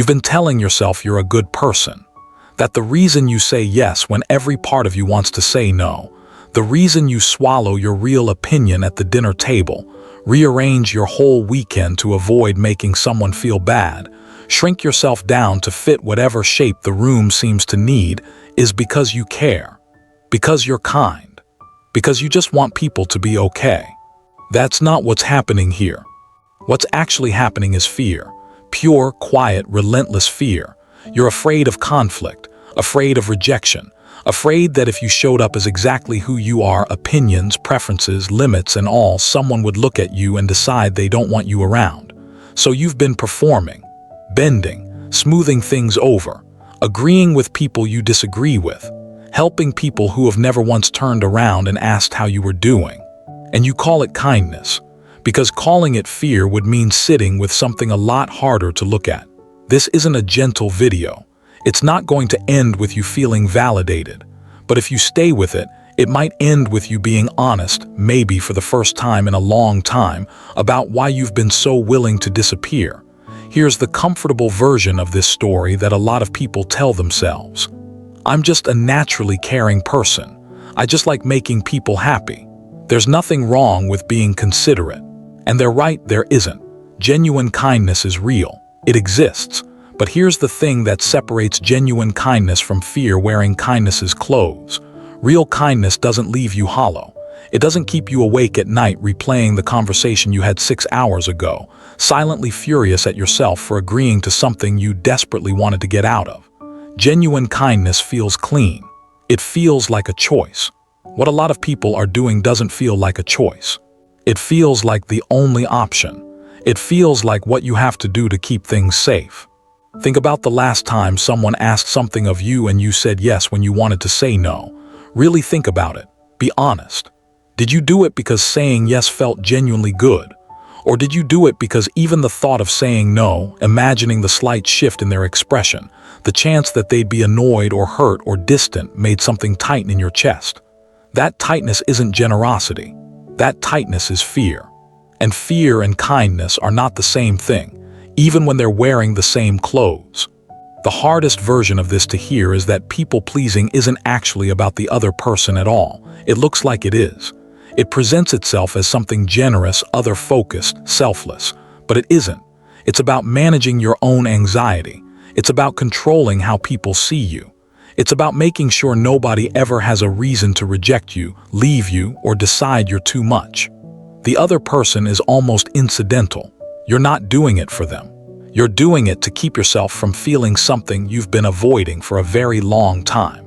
You've been telling yourself you're a good person, that the reason you say yes when every part of you wants to say no, the reason you swallow your real opinion at the dinner table, rearrange your whole weekend to avoid making someone feel bad, shrink yourself down to fit whatever shape the room seems to need, is because you care, because you're kind, because you just want people to be okay. That's not what's happening here. What's actually happening is fear. Pure, quiet, relentless fear. You're afraid of conflict, afraid of rejection, afraid that if you showed up as exactly who you are, opinions, preferences, limits, and all, someone would look at you and decide they don't want you around. So you've been performing, bending, smoothing things over, agreeing with people you disagree with, helping people who have never once turned around and asked how you were doing. And you call it kindness, because calling it fear would mean sitting with something a lot harder to look at. This isn't a gentle video. It's not going to end with you feeling validated. But if you stay with it, it might end with you being honest, maybe for the first time in a long time, about why you've been so willing to disappear. Here's the comfortable version of this story that a lot of people tell themselves. I'm just a naturally caring person. I just like making people happy. There's nothing wrong with being considerate. And they're right, there isn't. Genuine kindness is real. It exists. But here's the thing that separates genuine kindness from fear-wearing kindness's clothes. Real kindness doesn't leave you hollow. It doesn't keep you awake at night replaying the conversation you had 6 hours ago, silently furious at yourself for agreeing to something you desperately wanted to get out of. Genuine kindness feels clean. It feels like a choice. What a lot of people are doing doesn't feel like a choice. It feels like the only option. It feels like what you have to do to keep things safe. Think about the last time someone asked something of you and you said yes when you wanted to say no. Really think about it. Be honest. Did you do it because saying yes felt genuinely good? Or did you do it because even the thought of saying no, imagining the slight shift in their expression, the chance that they'd be annoyed or hurt or distant, made something tighten in your chest? That tightness isn't generosity. That tightness is fear. And fear and kindness are not the same thing, even when they're wearing the same clothes. The hardest version of this to hear is that people-pleasing isn't actually about the other person at all. It looks like it is. It presents itself as something generous, other-focused, selfless. But it isn't. It's about managing your own anxiety. It's about controlling how people see you. It's about making sure nobody ever has a reason to reject you, leave you, or decide you're too much. The other person is almost incidental. You're not doing it for them. You're doing it to keep yourself from feeling something you've been avoiding for a very long time.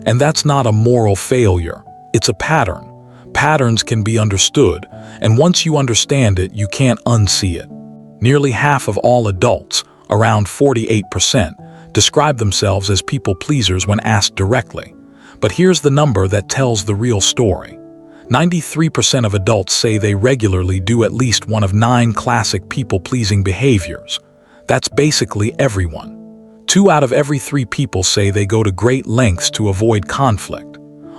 And that's not a moral failure. It's a pattern. Patterns can be understood, and once you understand it, you can't unsee it. Nearly half of all adults, around 48%, describe themselves as people pleasers when asked directly. But here's the number that tells the real story. 93% of adults say they regularly do at least one of 9 classic people-pleasing behaviors. That's basically everyone. 2 out of every 3 people say they go to great lengths to avoid conflict.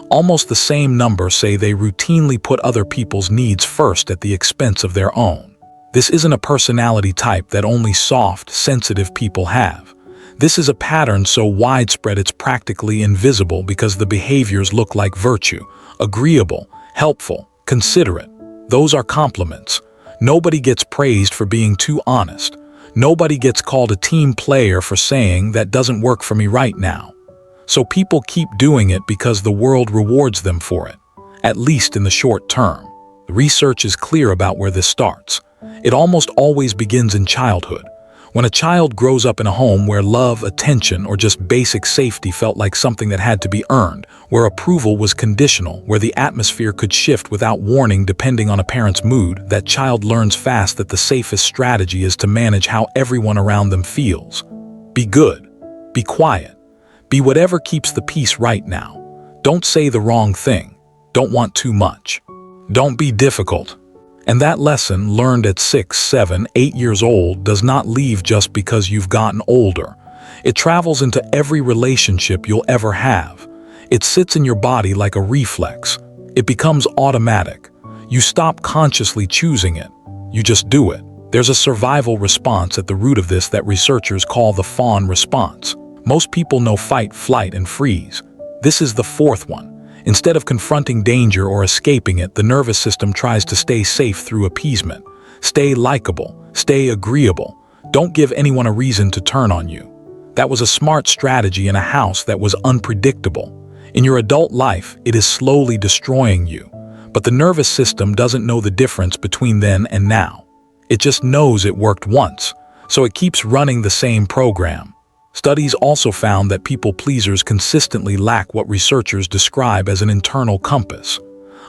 Almost the same number say they routinely put other people's needs first at the expense of their own. This isn't a personality type that only soft, sensitive people have. This is a pattern so widespread it's practically invisible because the behaviors look like virtue: agreeable, helpful, considerate. Those are compliments. Nobody gets praised for being too honest. Nobody gets called a team player for saying that doesn't work for me right now. So people keep doing it because the world rewards them for it, at least in the short term. The research is clear about where this starts. It almost always begins in childhood. When a child grows up in a home where love, attention, or just basic safety felt like something that had to be earned, where approval was conditional, where the atmosphere could shift without warning depending on a parent's mood, that child learns fast that the safest strategy is to manage how everyone around them feels. Be good. Be quiet. Be whatever keeps the peace right now. Don't say the wrong thing. Don't want too much. Don't be difficult. And that lesson, learned at 6, 7, 8 years old, does not leave just because you've gotten older. It travels into every relationship you'll ever have. It sits in your body like a reflex. It becomes automatic. You stop consciously choosing it. You just do it. There's a survival response at the root of this that researchers call the fawn response. Most people know fight, flight, and freeze. This is the fourth one. Instead of confronting danger or escaping it, the nervous system tries to stay safe through appeasement. Stay likable, stay agreeable. Don't give anyone a reason to turn on you. That was a smart strategy in a house that was unpredictable. In your adult life, it is slowly destroying you. But the nervous system doesn't know the difference between then and now. It just knows it worked once, so it keeps running the same program. Studies also found that people pleasers consistently lack what researchers describe as an internal compass,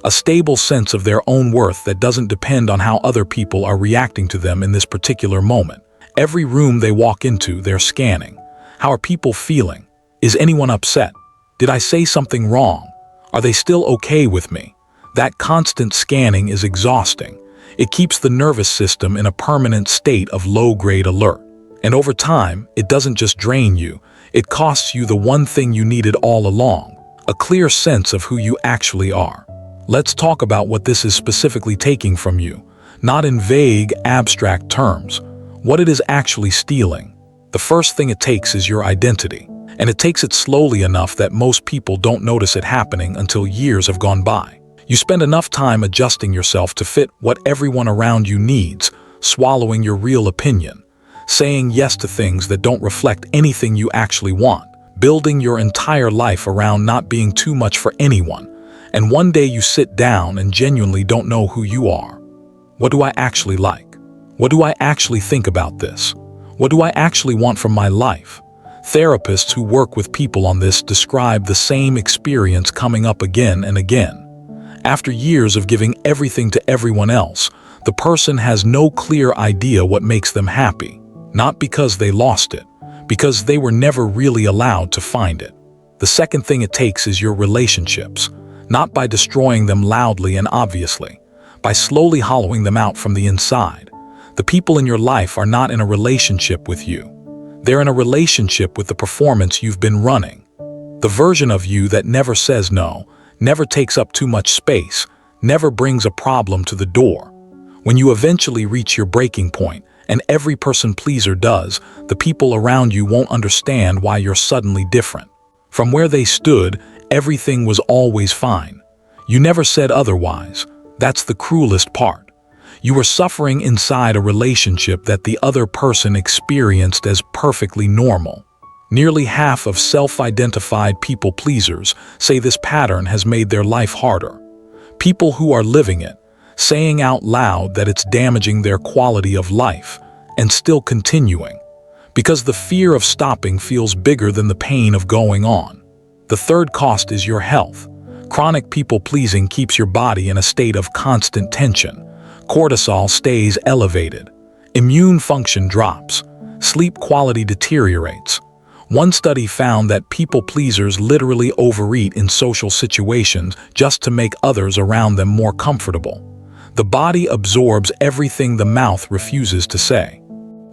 a stable sense of their own worth that doesn't depend on how other people are reacting to them in this particular moment. Every room they walk into, they're scanning. How are people feeling? Is anyone upset? Did I say something wrong? Are they still okay with me? That constant scanning is exhausting. It keeps the nervous system in a permanent state of low-grade alert. And over time, it doesn't just drain you, it costs you the one thing you needed all along, a clear sense of who you actually are. Let's talk about what this is specifically taking from you, not in vague, abstract terms, what it is actually stealing. The first thing it takes is your identity, and it takes it slowly enough that most people don't notice it happening until years have gone by. You spend enough time adjusting yourself to fit what everyone around you needs, swallowing your real opinion, saying yes to things that don't reflect anything you actually want, building your entire life around not being too much for anyone, and one day you sit down and genuinely don't know who you are. What do I actually like? What do I actually think about this? What do I actually want from my life? Therapists who work with people on this describe the same experience coming up again and again. After years of giving everything to everyone else, the person has no clear idea what makes them happy. Not because they lost it, because they were never really allowed to find it. The second thing it takes is your relationships, not by destroying them loudly and obviously, by slowly hollowing them out from the inside. The people in your life are not in a relationship with you. They're in a relationship with the performance you've been running. The version of you that never says no, never takes up too much space, never brings a problem to the door. When you eventually reach your breaking point, and every person pleaser does, the people around you won't understand why you're suddenly different. From where they stood, everything was always fine. You never said otherwise. That's the cruelest part. You were suffering inside a relationship that the other person experienced as perfectly normal. Nearly half of self-identified people pleasers say this pattern has made their life harder. People who are living it, saying out loud that it's damaging their quality of life, and still continuing, because the fear of stopping feels bigger than the pain of going on. The third cost is your health. Chronic people-pleasing keeps your body in a state of constant tension. Cortisol stays elevated. Immune function drops. Sleep quality deteriorates. One study found that people pleasers literally overeat in social situations just to make others around them more comfortable. The body absorbs everything the mouth refuses to say.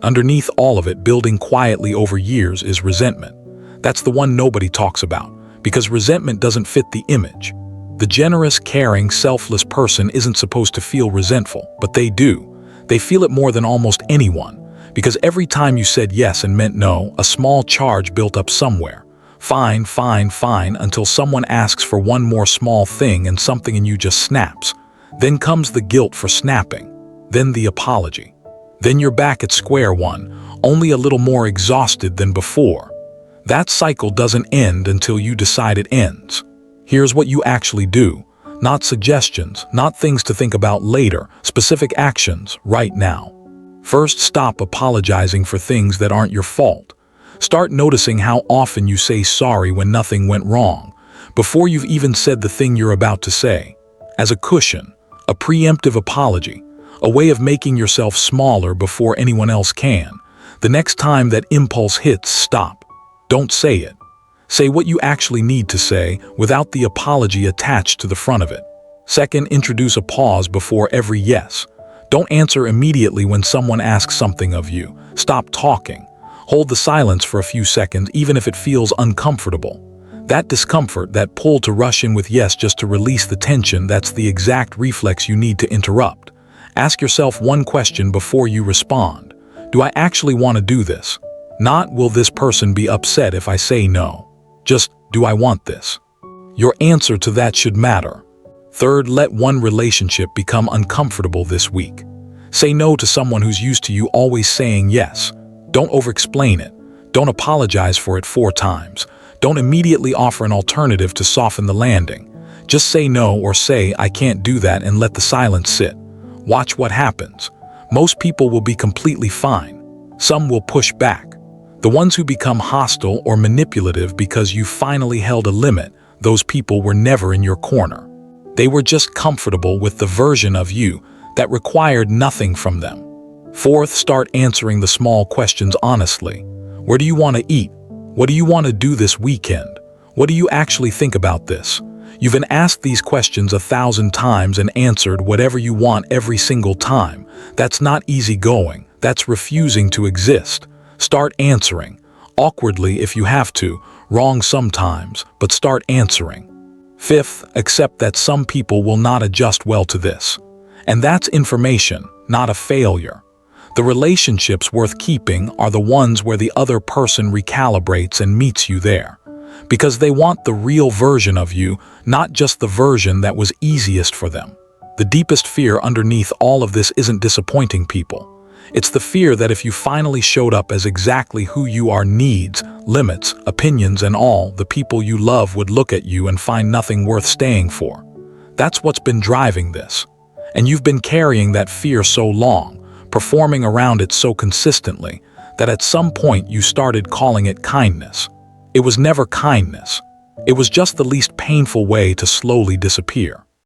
Underneath all of it, building quietly over years, is resentment. That's the one nobody talks about, because resentment doesn't fit the image. The generous, caring, selfless person isn't supposed to feel resentful, but they do. They feel it more than almost anyone. Because every time you said yes and meant no, a small charge built up somewhere. Fine, fine, fine, until someone asks for one more small thing and something in you just snaps. Then comes the guilt for snapping. Then the apology. Then you're back at square one, only a little more exhausted than before. That cycle doesn't end until you decide it ends. Here's what you actually do. Not suggestions, not things to think about later, specific actions right now. First, stop apologizing for things that aren't your fault. Start noticing how often you say sorry when nothing went wrong, before you've even said the thing you're about to say. As a cushion, a preemptive apology, a way of making yourself smaller before anyone else can. The next time that impulse hits, stop. Don't say it. Say what you actually need to say without the apology attached to the front of it. Second, introduce a pause before every yes. Don't answer immediately when someone asks something of you. Stop talking. Hold the silence for a few seconds, even if it feels uncomfortable. That discomfort, that pull to rush in with yes just to release the tension, that's the exact reflex you need to interrupt. Ask yourself one question before you respond. Do I actually want to do this? Not, will this person be upset if I say no? Just, do I want this? Your answer to that should matter. Third, let one relationship become uncomfortable this week. Say no to someone who's used to you always saying yes. Don't over-explain it. Don't apologize for it 4 times. Don't immediately offer an alternative to soften the landing. Just say no or say, I can't do that, and let the silence sit. Watch what happens. Most people will be completely fine. Some will push back. The ones who become hostile or manipulative because you finally held a limit, those people were never in your corner. They were just comfortable with the version of you that required nothing from them. Fourth, start answering the small questions honestly. Where do you want to eat? What do you want to do this weekend? What do you actually think about this? You've been asked these questions 1,000 times and answered whatever you want every single time. That's not easygoing. That's refusing to exist. Start answering. Awkwardly if you have to, wrong sometimes, but start answering. Fifth, accept that some people will not adjust well to this. And that's information, not a failure. The relationships worth keeping are the ones where the other person recalibrates and meets you there. Because they want the real version of you, not just the version that was easiest for them. The deepest fear underneath all of this isn't disappointing people. It's the fear that if you finally showed up as exactly who you are, needs, limits, opinions, and all, the people you love would look at you and find nothing worth staying for. That's what's been driving this. And you've been carrying that fear so long, performing around it so consistently, that at some point you started calling it kindness. It was never kindness. It was just the least painful way to slowly disappear.